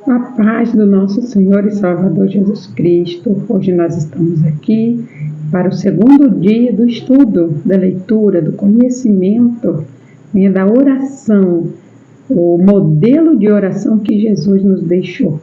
A paz do nosso Senhor e Salvador Jesus Cristo. Hoje nós estamos aqui para o segundo dia do estudo, da leitura, do conhecimento, da oração, o modelo de oração que Jesus nos deixou.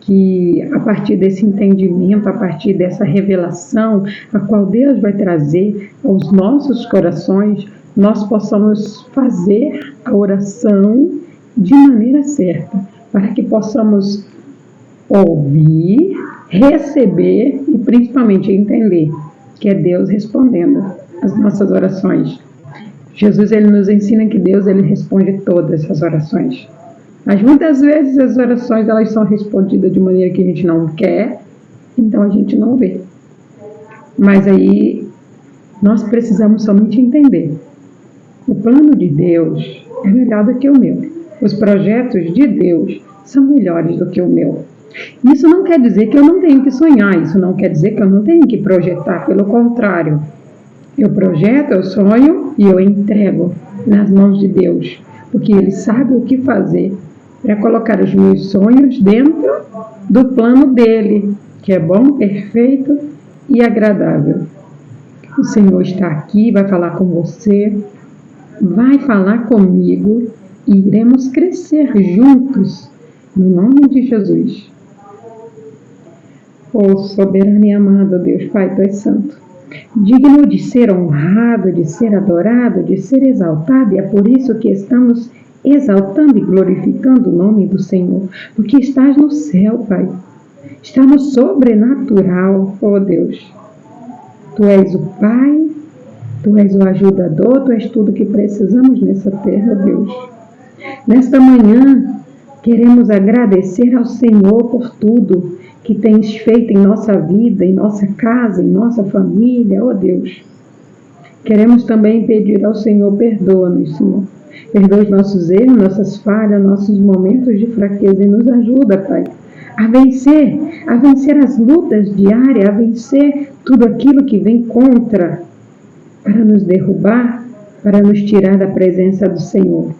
Que a partir desse entendimento, a partir dessa revelação, a qual Deus vai trazer aos nossos corações, nós possamos fazer a oração de maneira certa, para que possamos ouvir, receber e principalmente entender que é Deus respondendo as nossas orações. Jesus ele nos ensina que Deus ele responde todas as orações. Mas muitas vezes as orações elas são respondidas de maneira que a gente não quer, então a gente não vê. Mas aí nós precisamos somente entender. O plano de Deus é melhor do que o meu. Os projetos de Deus são melhores do que o meu. Isso não quer dizer que eu não tenho que sonhar, isso não quer dizer que eu não tenho que projetar, pelo contrário. Eu projeto, eu sonho e eu entrego nas mãos de Deus, porque Ele sabe o que fazer para colocar os meus sonhos dentro do plano dEle, que é bom, perfeito e agradável. O Senhor está aqui, vai falar com você, vai falar comigo e iremos crescer juntos, no nome de Jesus. Oh, soberano e amado Deus, Pai, Tu és santo, digno de ser honrado, de ser adorado, de ser exaltado, e é por isso que estamos exaltando e glorificando o nome do Senhor, porque estás no céu, Pai, está no sobrenatural, oh Deus. Tu és o Pai, Tu és o ajudador, Tu és tudo que precisamos nessa terra, Deus. Nesta manhã, queremos agradecer ao Senhor por tudo que Tens feito em nossa vida, em nossa casa, em nossa família, ó Deus. Queremos também pedir ao Senhor, perdoa-nos, Senhor. Perdoa os nossos erros, nossas falhas, nossos momentos de fraqueza e nos ajuda, Pai, a vencer as lutas diárias, a vencer tudo aquilo que vem contra, para nos derrubar, para nos tirar da presença do Senhor.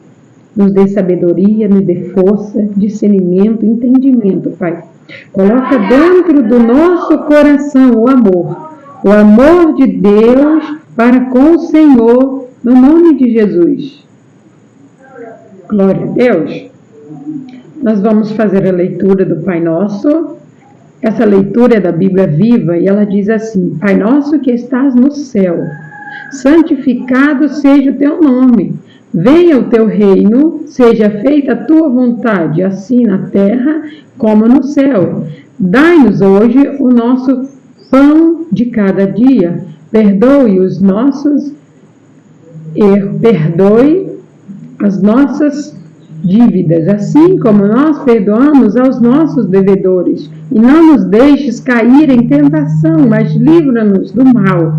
Nos dê sabedoria, nos dê força, discernimento, entendimento, Pai. Coloca dentro do nosso coração o amor de Deus para com o Senhor, no nome de Jesus. Glória a Deus. Nós vamos fazer a leitura do Pai Nosso. Essa leitura é da Bíblia Viva e ela diz assim: Pai Nosso que estás no céu, santificado seja o Teu nome. Venha o Teu reino, seja feita a Tua vontade, assim na terra como no céu. Dai-nos hoje o nosso pão de cada dia. Perdoe os nossos erros, perdoe as nossas dívidas, assim como nós perdoamos aos nossos devedores. E não nos deixes cair em tentação, mas livra-nos do mal,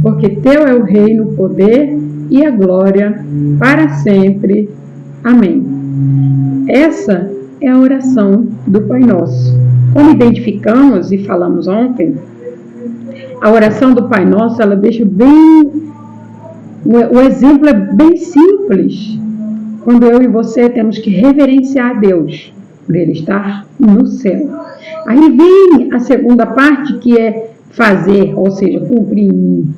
porque Teu é o reino, o poder e a glória para sempre. Amém. Essa é a oração do Pai Nosso. Como identificamos e falamos ontem, a oração do Pai Nosso, ela deixa o exemplo é bem simples. Quando eu e você temos que reverenciar a Deus, por Ele estar no céu. Aí vem a segunda parte, que é fazer, ou seja, cumprir em mim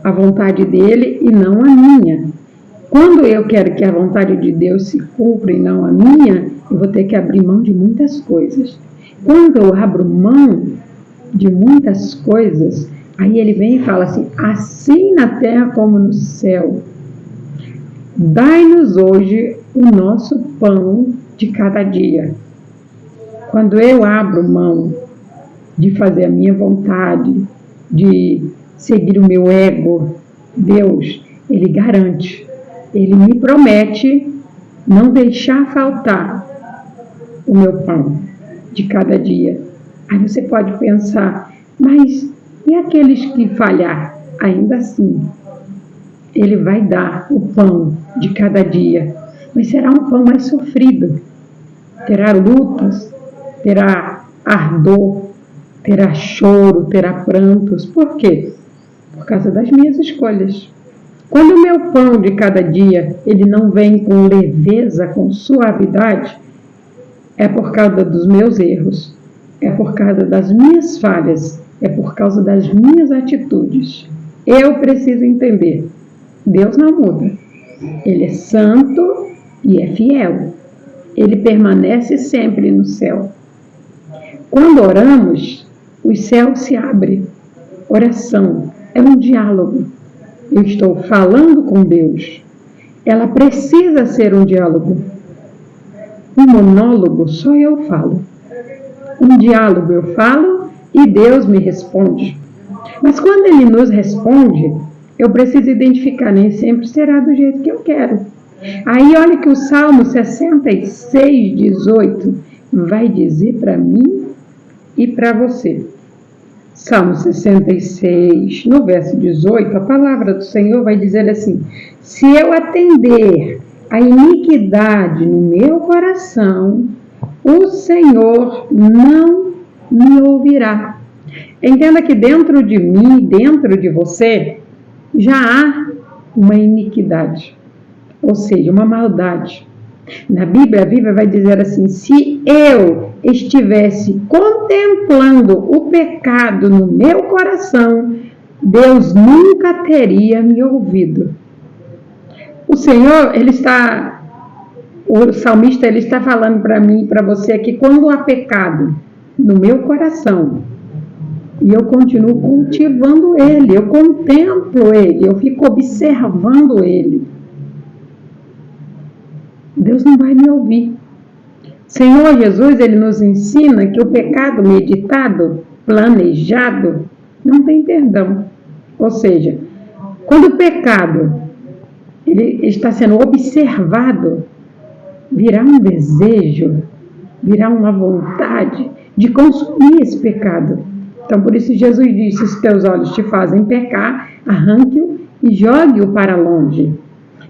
a vontade dEle e não a minha. Quando eu quero que a vontade de Deus se cumpra e não a minha, eu vou ter que abrir mão de muitas coisas. Quando eu abro mão de muitas coisas, aí Ele vem e fala assim: assim na terra como no céu. Dai-nos hoje o nosso pão de cada dia. Quando eu abro mão de fazer a minha vontade, de seguir o meu ego, Deus, Ele garante, Ele me promete não deixar faltar o meu pão de cada dia. Aí você pode pensar, mas e aqueles que falhar? Ainda assim, Ele vai dar o pão de cada dia, mas será um pão mais sofrido. Terá lutas, terá ardor, terá choro, terá prantos. Por quê? Por causa das minhas escolhas. Quando o meu pão de cada dia, ele não vem com leveza, com suavidade, é por causa dos meus erros, é por causa das minhas falhas, é por causa das minhas atitudes. Eu preciso entender. Deus não muda. Ele é santo e é fiel. Ele permanece sempre no céu. Quando oramos, os céus se abrem. Oração é um diálogo. Eu estou falando com Deus. Ela precisa ser um diálogo. Um monólogo só eu falo. Um diálogo eu falo e Deus me responde. Mas quando Ele nos responde, eu preciso identificar, nem sempre será do jeito que eu quero. Aí olha que o Salmo 66, 18 vai dizer para mim e para você. Salmo 66, no verso 18, a palavra do Senhor vai dizer assim: se eu atender a iniquidade no meu coração, o Senhor não me ouvirá. Entenda que dentro de mim, dentro de você, já há uma iniquidade, ou seja, uma maldade. Na Bíblia, a Bíblia vai dizer assim: se eu estivesse contemplando o pecado no meu coração, Deus nunca teria me ouvido. O Senhor, o salmista, ele está falando para mim e para você que quando há pecado no meu coração, e eu continuo cultivando ele, eu contemplo ele, eu fico observando ele, Deus não vai me ouvir. Senhor Jesus, ele nos ensina que o pecado meditado, planejado, não tem perdão. Ou seja, quando o pecado ele está sendo observado, virá um desejo, virá uma vontade de consumir esse pecado. Então, por isso Jesus disse: se teus olhos te fazem pecar, arranque-o e jogue-o para longe.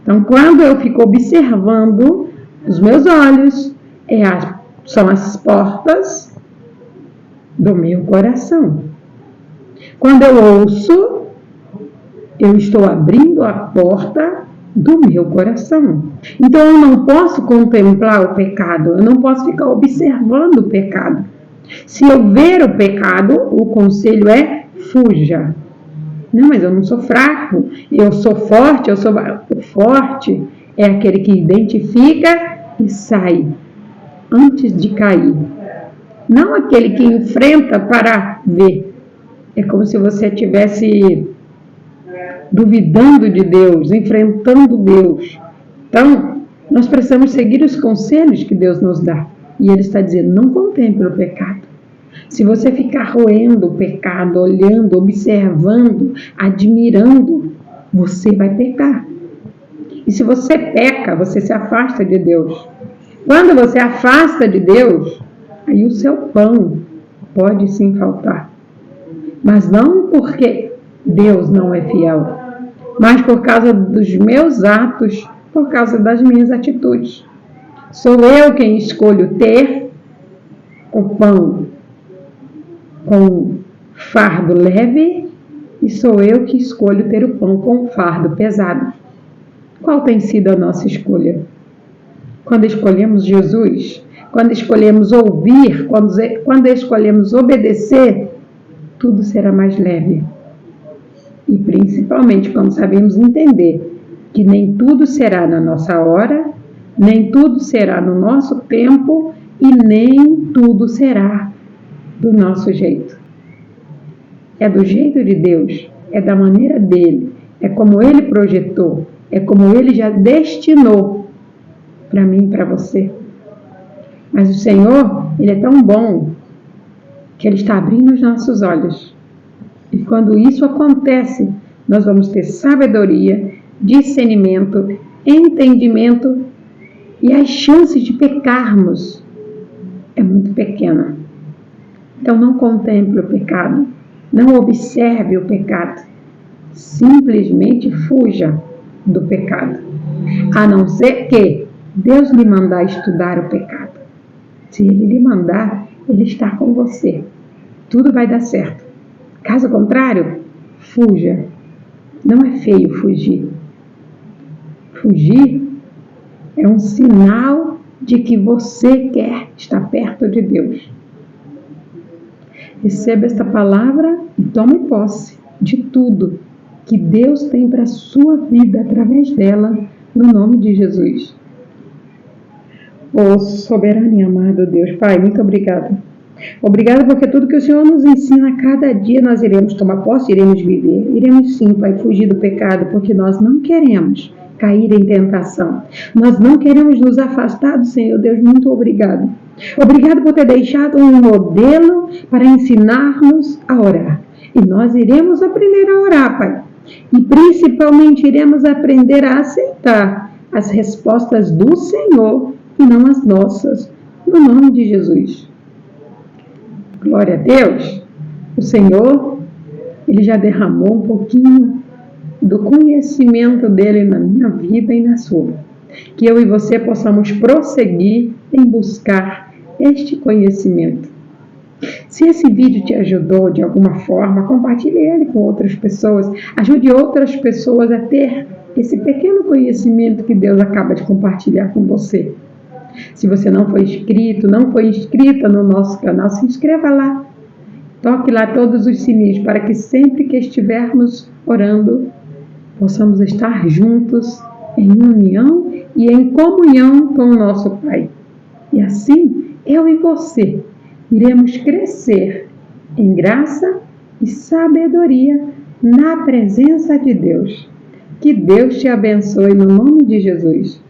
Então, quando eu fico observando, os meus olhos são as portas do meu coração. Quando eu ouço, eu estou abrindo a porta do meu coração. Então, eu não posso contemplar o pecado, eu não posso ficar observando o pecado. Se eu ver o pecado, o conselho é: fuja. Não, mas eu não sou fraco, eu sou forte, O forte é aquele que identifica e sai antes de cair. Não aquele que enfrenta para ver. É como se você estivesse duvidando de Deus, enfrentando Deus. Então, nós precisamos seguir os conselhos que Deus nos dá. E Ele está dizendo: não contemple o pecado. Se você ficar roendo o pecado, olhando, observando, admirando, você vai pecar. E se você peca, você se afasta de Deus. Quando você afasta de Deus, aí o seu pão pode sim faltar. Mas não porque Deus não é fiel, mas por causa dos meus atos, por causa das minhas atitudes. Sou eu quem escolho ter o pão com fardo leve e sou eu que escolho ter o pão com fardo pesado. Qual tem sido a nossa escolha? Quando escolhemos Jesus, quando escolhemos ouvir, quando escolhemos obedecer, tudo será mais leve. E principalmente quando sabemos entender que nem tudo será na nossa hora, nem tudo será no nosso tempo e nem tudo será do nosso jeito. É do jeito de Deus, é da maneira dele, é como ele projetou, é como ele já destinou para mim e para você. Mas o Senhor, ele é tão bom que ele está abrindo os nossos olhos. E quando isso acontece, nós vamos ter sabedoria, discernimento, entendimento e as chances de pecarmos é muito pequena. Então não contemple o pecado, não observe o pecado, simplesmente fuja do pecado, a não ser que Deus lhe mandar estudar o pecado. Se Ele lhe mandar, Ele está com você, tudo vai dar certo. Caso contrário, fuja. Não é feio fugir. Fugir é um sinal de que você quer estar perto de Deus. Receba esta palavra e tome posse de tudo que Deus tem para a sua vida através dela, no nome de Jesus. Oh, soberano e amado Deus, Pai, muito obrigada. Obrigada porque tudo que o Senhor nos ensina a cada dia nós iremos tomar posse, iremos viver. Iremos sim, Pai, fugir do pecado, porque nós não queremos cair em tentação. Nós não queremos nos afastar do Senhor. Deus, muito obrigado. Obrigado por ter deixado um modelo para ensinar-nos a orar. E nós iremos aprender a orar, Pai. E principalmente iremos aprender a aceitar as respostas do Senhor e não as nossas. No nome de Jesus. Glória a Deus. O Senhor, Ele já derramou um pouquinho do conhecimento dele na minha vida e na sua. Que eu e você possamos prosseguir em buscar este conhecimento. Se esse vídeo te ajudou de alguma forma, compartilhe ele com outras pessoas. Ajude outras pessoas a ter esse pequeno conhecimento que Deus acaba de compartilhar com você. Se você não foi inscrito, não foi inscrita no nosso canal, se inscreva lá. Toque lá todos os sininhos para que sempre que estivermos orando, possamos estar juntos em união e em comunhão com o nosso Pai. E assim, eu e você iremos crescer em graça e sabedoria na presença de Deus. Que Deus te abençoe no nome de Jesus.